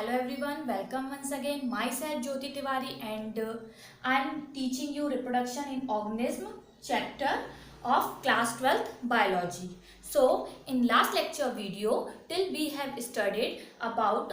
Hello everyone, welcome once again. Myself Jyoti Tiwari and I am teaching you reproduction in organism chapter of class 12th biology. So in last lecture video till we have studied about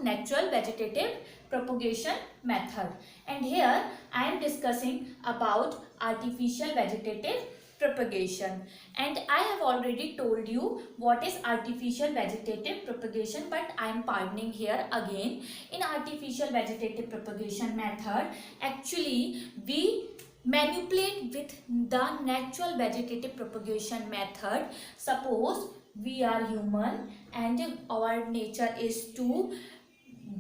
natural vegetative propagation method, and here I am discussing about artificial vegetative propagation. And I have already told you what is artificial vegetative propagation, but I am pardoning here again. In artificial vegetative propagation method, actually we manipulate with the natural vegetative propagation method. Suppose we are human and our nature is to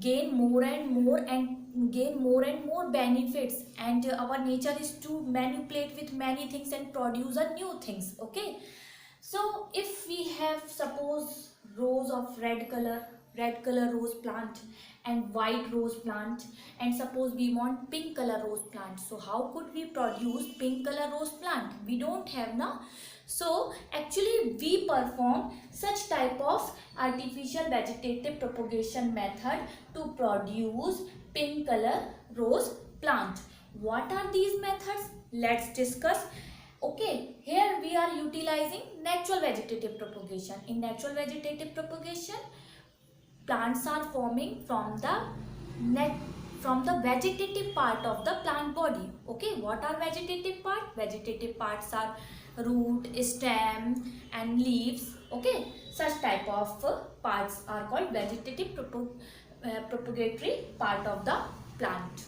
gain more and more benefits, and our nature is to manipulate with many things and produce a new things. Okay, so if we have suppose rows of red color rose plant and white rose plant, and suppose we want pink color rose plant, so how could we produce pink color rose plant? We don't have now. So actually we perform such type of artificial vegetative propagation method to produce pink color rose plant. What are these methods? Let's discuss. Okay, here we are utilizing natural vegetative propagation. In natural vegetative propagation, plants are forming from the vegetative part of the plant body. Okay, what are vegetative part? Vegetative parts are root, stem and leaves. Okay, such type of parts are called vegetative propagatory part of the plant.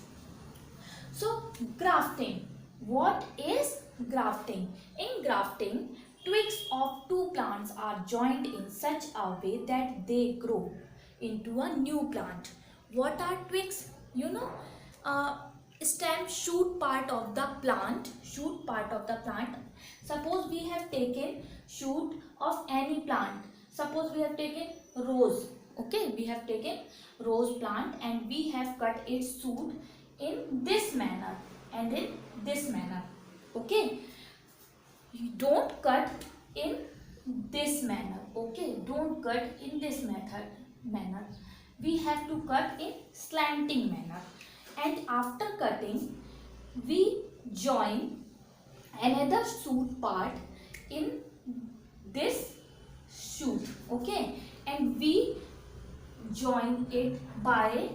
So grafting. What is grafting? In grafting, twigs of two plants are joined in such a way that they grow into a new plant. What are twigs? Stem, shoot part of the plant. Suppose we have taken shoot of any plant. Suppose we have taken rose. Okay, we have taken rose plant and we have cut its shoot in this manner and in this manner. Okay, you don't cut in this manner. Okay, don't cut in this manner. We have to cut in slanting manner, and after cutting we join another shoot part in this shoot. Okay, and we join it by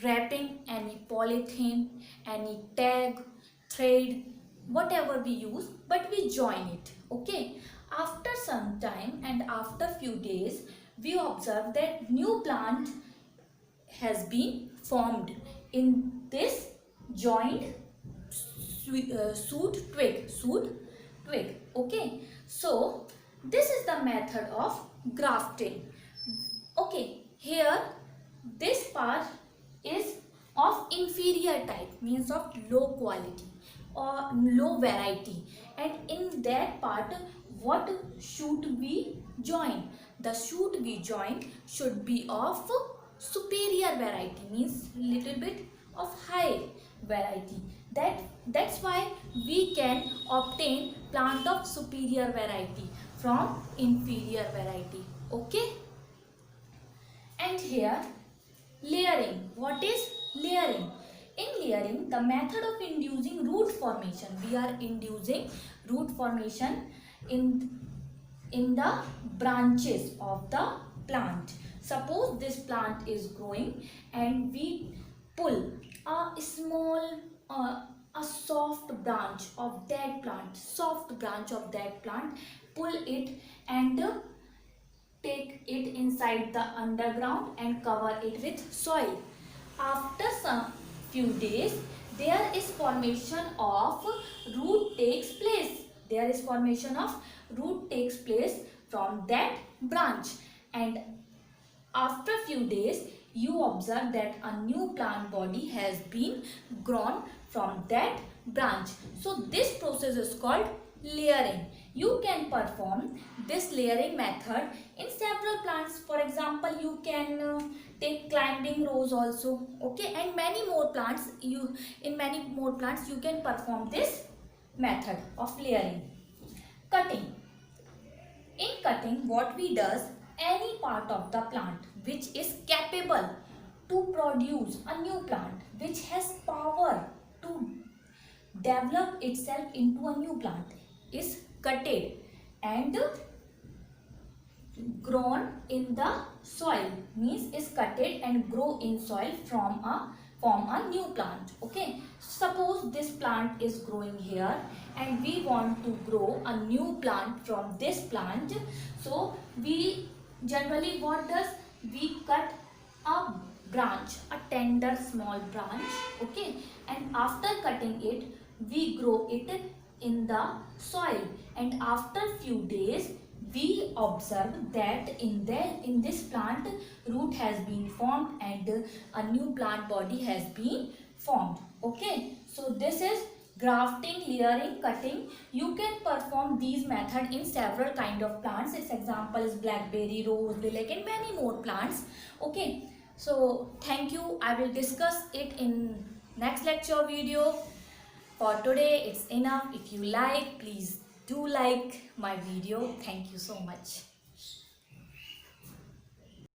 wrapping any polythene, any tag, thread, whatever we use, but we join it. Okay, after some time and after few days we observe that new plant has been formed in this joined shoot twig. Okay, so this is the method of grafting. Okay, here this part is of inferior type, means of low quality or low variety, and in that part what shoot we join? The shoot we join should be of superior variety, means little bit of high variety. That's why we can obtain plant of superior variety from inferior variety. Okay, and here layering. What is layering? In layering, the method of inducing root formation. We are inducing root formation in the branches of the plant. Suppose this plant is growing and we pull a small a soft branch of that plant, pull it and take it inside the underground and cover it with soil. After some few days there is formation of root takes place. From that branch, and after few days you observe that a new plant body has been grown from that branch. So this process is called layering. You can perform this layering method in several plants. For example, you can take climbing rose also. Okay, and many more plants you can perform this method of layering. Cutting. In cutting, what we does, any part of the plant which is capable to produce a new plant, which has power to develop itself into a new plant, is cutted and grown in the soil, means is cutted and grow in soil from a form a new plant. Okay, suppose this plant is growing here and we want to grow a new plant from this plant. So we generally, what does, we cut a branch, a tender small branch. Okay, and after cutting it we grow it in the soil, and after few days we observe that in this plant root has been formed and a new plant body has been formed. Okay, so this is grafting, layering, cutting. You can perform these methods in several kind of plants. Its example is blackberry, rose, lilac and many more plants. Okay, so thank you. I will discuss it in next lecture video. For today it's enough. If you like, please do like my video. Thank you so much.